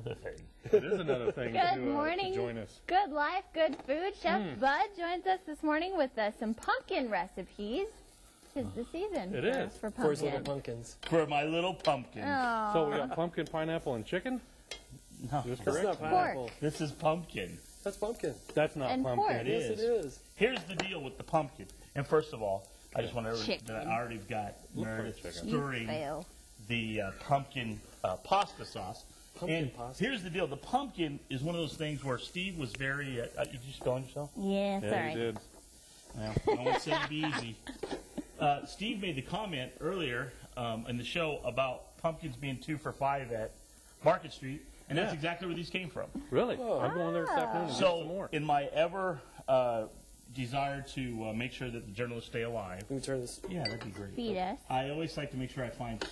another thing. It is another thing Good to morning. join us. Good life, good food. Chef Bud joins us this morning with some pumpkin recipes. Tis the season It is. for For his little pumpkin. pumpkins. For my little pumpkin. Oh. So we got pumpkin, pineapple, and chicken? No, Is this That's correct? not pineapple. this is pumpkin. That's pumpkin. That's not And pumpkin. pork. It Yes, is. it is. Here's the deal with the pumpkin. And first of all, I just want to Chicken. that I already got Meredith chicken. You stirring fail. the pumpkin pasta sauce. Pumpkin And pasta. here's the deal. The pumpkin is one of those things where Steve was very... you just spilling yourself? Yeah, Yeah, sorry. you did. Well, I won't say it'd be easy. Steve made the comment earlier in the show about pumpkins being 2 for $5 at Market Street, and that's Yeah. exactly where these came from. Really? I'm going there this afternoon and get some So, more. in my ever desire to make sure that the journalists stay alive, Let me turn this. yeah, that'd be great. Feed us. I always like to make sure I find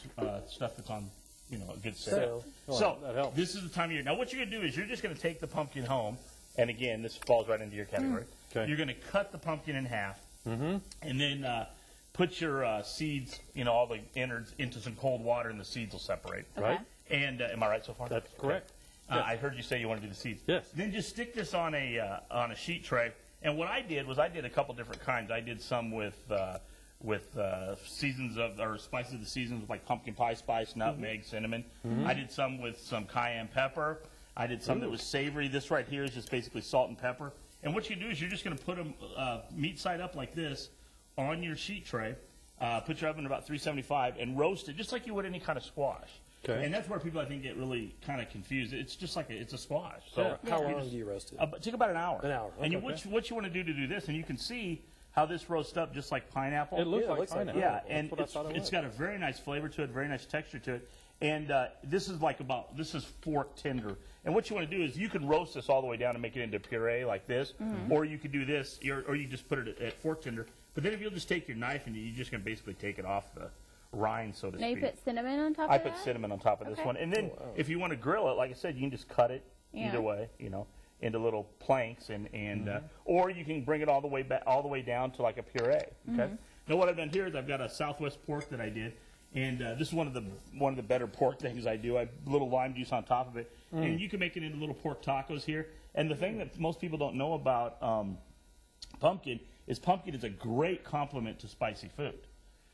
stuff that's on, a good sale. So, Oh, that So, helps. this is the time of year. Now, what you're going to do is you're just going to take the pumpkin home, and again, this falls right into your category. Okay. You're going to cut the pumpkin in half, and then put your seeds, all the innards, into some cold water, and the seeds will separate. Right? And am I right so far? That's correct. Yes. I heard you say you want to do the seeds. Yes. Then just stick this on a sheet tray. And what I did was I did a couple different kinds. I did some with seasons or spices of the seasons, like pumpkin pie spice, nutmeg, cinnamon. I did some with some cayenne pepper. I did some that was savory. This right here is just basically salt and pepper. And what you do is you're just going to put them meat side up like this on your sheet tray. Put your oven at about 375 and roast it just like you would any kind of squash. Okay. And that's where people, I think, get really kind of confused. It's just like it's a squash. So how long do you roast it? take about an hour. An hour, And okay. what you want to do this, and you can see how this roasts up just like pineapple. It looks Yeah, it like looks like pineapple. yeah, That's and what I thought it it's was. got a very nice flavor to it, very nice texture to it. And this is fork tender. And what you want to do is you can roast this all the way down and make it into puree like this, or you could do this, or you just put it at fork tender. But then if you'll just take your knife and you're just going to basically take it off the rind, so to Now you speak. put cinnamon on top I of put that? cinnamon on top of this Okay. one. And then if you want to grill it, like I said, you can just cut it Yeah. either way, into little planks, and or you can bring it all the way back, all the way down to like a puree. Okay. Now what I've done here is I've got a Southwest pork that I did, and this is one of the better pork things I do. I have a little lime juice on top of it, and you can make it into little pork tacos here. And the thing that most people don't know about pumpkin is a great complement to spicy food.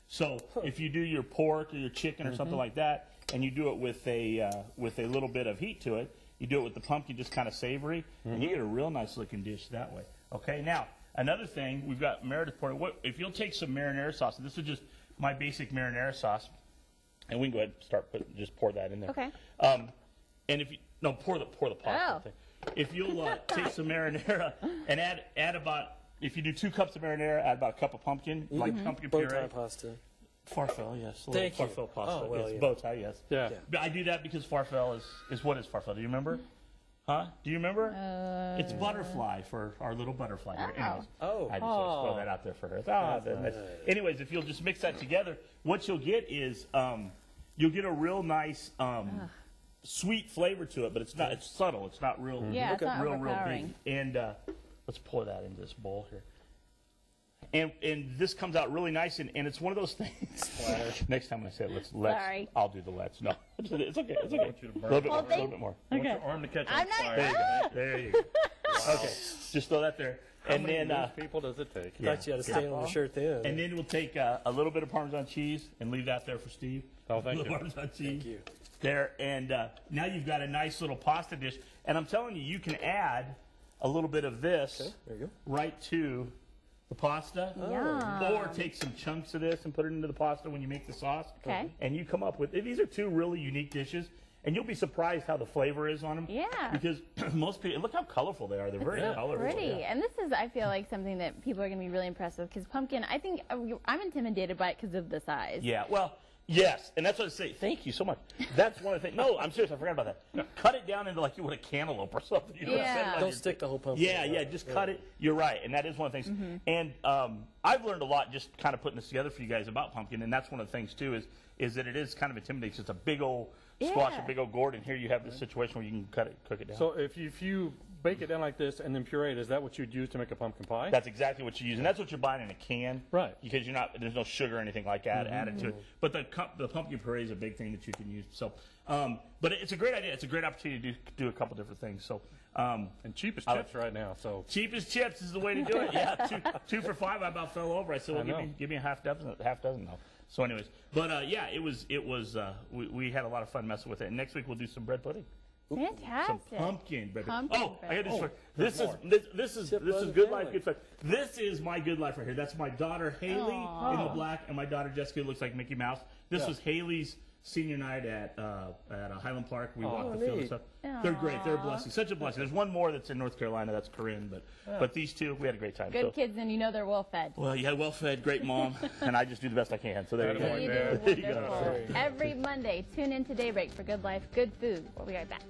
So if you do your pork or your chicken or something like that, and you do it with a little bit of heat to it, you do it with the pumpkin just kind of savory, and you get a real nice looking dish that way. Okay, now another thing we've got Meredith pouring. If you'll take some marinara sauce, and this is just my basic marinara sauce, and we can go ahead and just pour that in there. Okay. And if you pour the pasta Oh. thing. If you'll take some marinara and add about. If you do 2 cups of marinara, add about a cup of pumpkin, like pumpkin Bow puree. tie pasta. Farfalle, yes. Thank you. Farfalle pasta. Oh, well, yes. yeah. Bow tie, yes. Yeah. But I do that because farfalle is what is farfalle? Do you remember? Huh? Do you remember? It's butterfly for our little butterfly here. Anyways, Oh. I just want to throw that out there for her. Anyways, if you'll just mix that together, what you'll get is you'll get a real nice sweet flavor to it, but it's not. It's subtle. It's not real. Yeah, it's not real overpowering. big. And let's pour that into this bowl here. And this comes out really nice, and it's one of those things. Next time I say let's, Sorry. I'll do the let's. No, it's okay. It's okay. want you to burn A little bit Well, more. A little bit more. I want your arm to catch on I'm not- fire. There you go. There you go. Okay, just throw that there, How and many then loose people does it take? yeah. Thought you had to stay on the shirt then. and then we'll take a little bit of Parmesan cheese and leave that there for Steve. Oh, thank a little you. Parmesan cheese. Thank you. There, and now you've got a nice little pasta dish. And I'm telling you, you can add a little bit of this Okay, there you go. right to the pasta, Yum. or take some chunks of this and put it into the pasta when you make the sauce. Okay. And you come up with these are 2 really unique dishes, and you'll be surprised how the flavor is on them. Yeah. Because most people look how colorful they are. They're very colorful. Pretty. Yeah. And this is, I feel like, something that people are going to be really impressed with because pumpkin, I think, I'm intimidated by it because of the size. Yeah, well, yes, and that's what I say. Thank you so much. That's one of the things. No, I'm serious. I forgot about that. Cut it down into like you would a cantaloupe or something. You know what I'm Yeah. saying? Like Don't it's- stick the whole pumpkin. Yeah, in yeah, it. just cut it. You're right, and that is one of the things. And I've learned a lot just kind of putting this together for you guys about pumpkin, and that's one of the things too is that it is kind of intimidating. It's a big old squash Yeah. a big old gourd, and here you have this situation where you can cook it down. So if you bake it down like this and then puree it, is that what you'd use to make a pumpkin pie? That's exactly what you use, and that's what you're buying in a can, Right. Because there's no sugar or anything like that added to it. But the pumpkin puree is a big thing that you can use. So, but it's a great idea. It's a great opportunity to do a couple different things. So, and cheap as chips right now. So cheap as chips is the way to do it. Yeah, two for $5. I about fell over. I said, "Well, give me a half dozen though." So, anyways, but yeah, it was. We had a lot of fun messing with it. And next week we'll do some bread pudding. Fantastic. Some pumpkin bread. Pumpkin bread. I got this. This is Brother good family. life, good life. This is my good life right here. That's my daughter Haley in the black, and my daughter Jessica who looks like Mickey Mouse. This was Haley's senior night at Highland Park. We walked the field and neat. stuff. They're great. They're a blessing. Such a blessing. There's one more that's in North Carolina. That's Corinne, but these two, we had a great time. Good kids, and you know they're well fed. Well, yeah, well fed, great mom, and I just do the best I can. So there you go. You do wonderful. Every Monday, tune in to Daybreak for good life, good food. We'll be right back.